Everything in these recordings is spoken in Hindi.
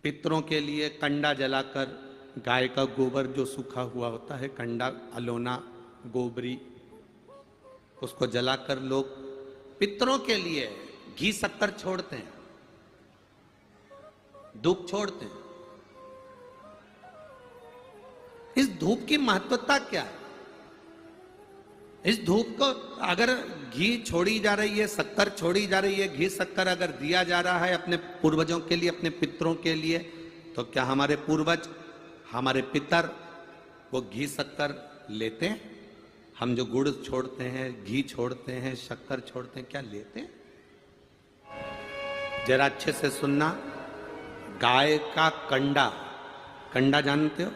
पितरों के लिए कंडा जलाकर गाय का गोबर जो सूखा हुआ होता है, कंडा, अलोना, गोबरी, उसको जलाकर लोग पितरों के लिए घी शक्कर छोड़ते हैं, धूप छोड़ते हैं। इस धूप की महत्वता क्या है? इस धूप को अगर घी छोड़ी जा रही है, शक्कर छोड़ी जा रही है, घी शक्कर अगर दिया जा रहा है अपने पूर्वजों के लिए, अपने पितरों के लिए, तो क्या हमारे पूर्वज, हमारे पितर वो घी शक्कर लेते हैं? हम जो गुड़ छोड़ते हैं, घी छोड़ते हैं, शक्कर छोड़ते हैं, क्या लेते हैं? जरा अच्छे से सुनना। गाय का कंडा, कंडा जानते हो?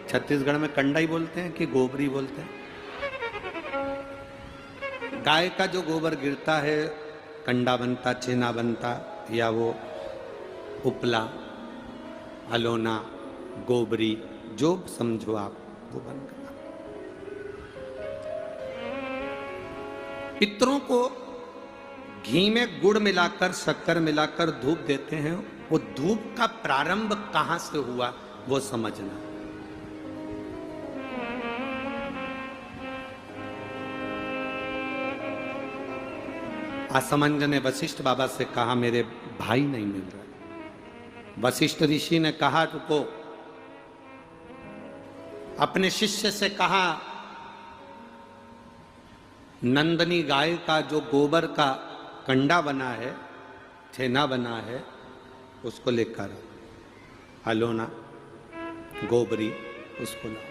छत्तीसगढ़ में कंडा ही बोलते हैं कि गोबरी बोलते हैं? गाय का जो गोबर गिरता है, कंडा बनता, छेना बनता, या वो उपला, अलोना, गोबरी, जो समझो आप, वो बन गया। पितरों को घी में गुड़ मिलाकर, शक्कर मिलाकर धूप देते हैं। वो धूप का प्रारंभ कहां से हुआ वो समझना। असमंज ने वशिष्ठ बाबा से कहा, मेरे भाई नहीं मिल रहा। वशिष्ठ ऋषि ने कहा, रुको। अपने शिष्य से कहा, नंदनी गाय का जो गोबर का कंडा बना है, छेना बना है, उसको लेकर अलोना, गोबरी, उसको लाओ।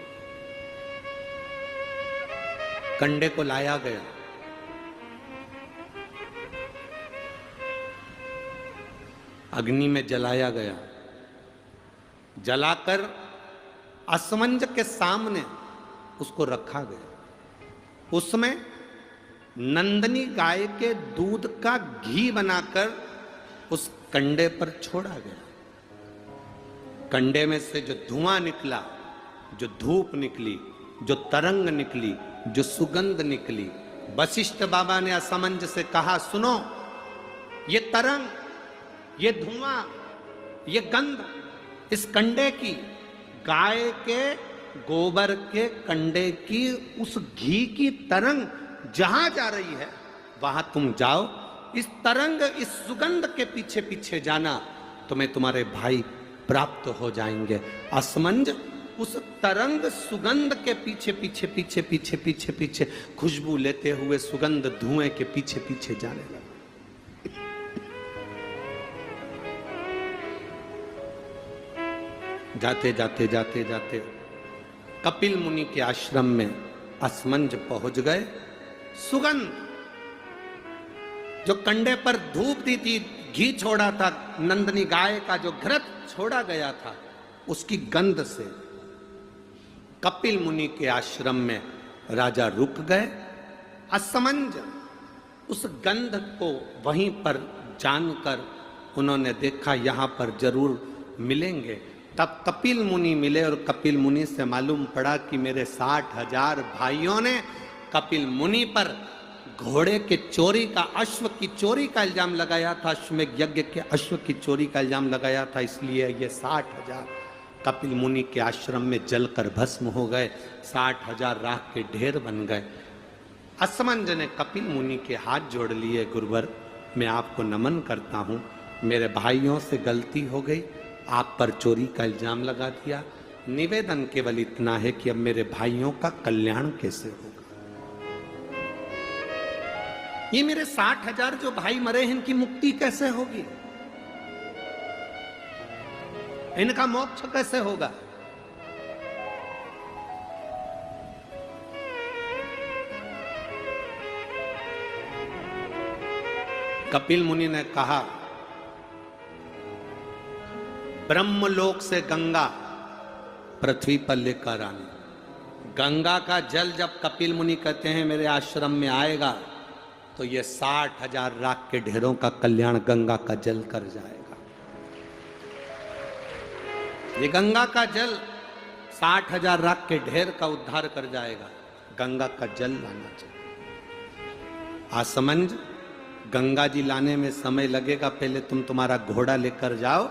कंडे को लाया गया। अग्नि में जलाया गया। जलाकर असमंज के सामने उसको रखा गया। उसमें नंदनी गाय के दूध का घी बनाकर उस कंडे पर छोड़ा गया। कंडे में से जो धुआं निकला, जो धूप निकली, जो तरंग निकली, जो सुगंध निकली, वशिष्ठ बाबा ने असमंज से कहा, सुनो, ये तरंग, ये धुआं, ये गंध इस कंडे की, गाय के गोबर के कंडे की, उस घी की तरंग जहां जा रही है वहां तुम जाओ। इस तरंग, इस सुगंध के पीछे पीछे जाना, तुम्हें तुम्हारे भाई प्राप्त हो जाएंगे। असमंज उस तरंग सुगंध के पीछे पीछे पीछे पीछे पीछे पीछे खुशबू लेते हुए सुगंध धुएं के पीछे पीछे जाने लगा। जाते जाते जाते जाते कपिल मुनि के आश्रम में असमंज पहुंच गए। सुगंध, जो कंडे पर धूप दी थी, घी छोड़ा था, नंदनी गाय का जो घृत छोड़ा गया था, उसकी गंध से कपिल मुनि के आश्रम में राजा रुक गए। असमंज उस गंध को वहीं पर जानकर उन्होंने देखा, यहां पर जरूर मिलेंगे। तब कपिल मुनि मिले और कपिल मुनि से मालूम पड़ा कि मेरे 60,000 भाइयों ने कपिल मुनि पर घोड़े के चोरी का, अश्व की चोरी का इल्जाम लगाया था। अश्वमेध यज्ञ के अश्व की चोरी का इल्जाम लगाया था, इसलिए ये 60,000 कपिल मुनि के आश्रम में जलकर भस्म हो गए। 60,000 राख के ढेर बन गए। असमंज ने कपिल मुनि के हाथ जोड़ लिए, गुरुवर, मैं आपको नमन करता हूं, मेरे भाइयों से गलती हो गई, आप पर चोरी का इल्जाम लगा दिया। निवेदन केवल इतना है कि अब मेरे भाइयों का कल्याण कैसे होगा। ये मेरे 60,000 जो भाई मरे हैं, इनकी मुक्ति कैसे होगी, इनका मोक्ष कैसे होगा। कपिल मुनि ने कहा, ब्रह्मलोक से गंगा पृथ्वी पर लेकर आने। गंगा का जल जब कपिल मुनि कहते हैं मेरे आश्रम में आएगा, तो ये 60,000 राख के ढेरों का कल्याण गंगा का जल कर जाएगा। ये गंगा का जल 60,000 राख के ढेर का उद्धार कर जाएगा। गंगा का जल लाना चाहिए। आसमंज, गंगा जी लाने में समय लगेगा, पहले तुम तुम्हारा घोड़ा लेकर जाओ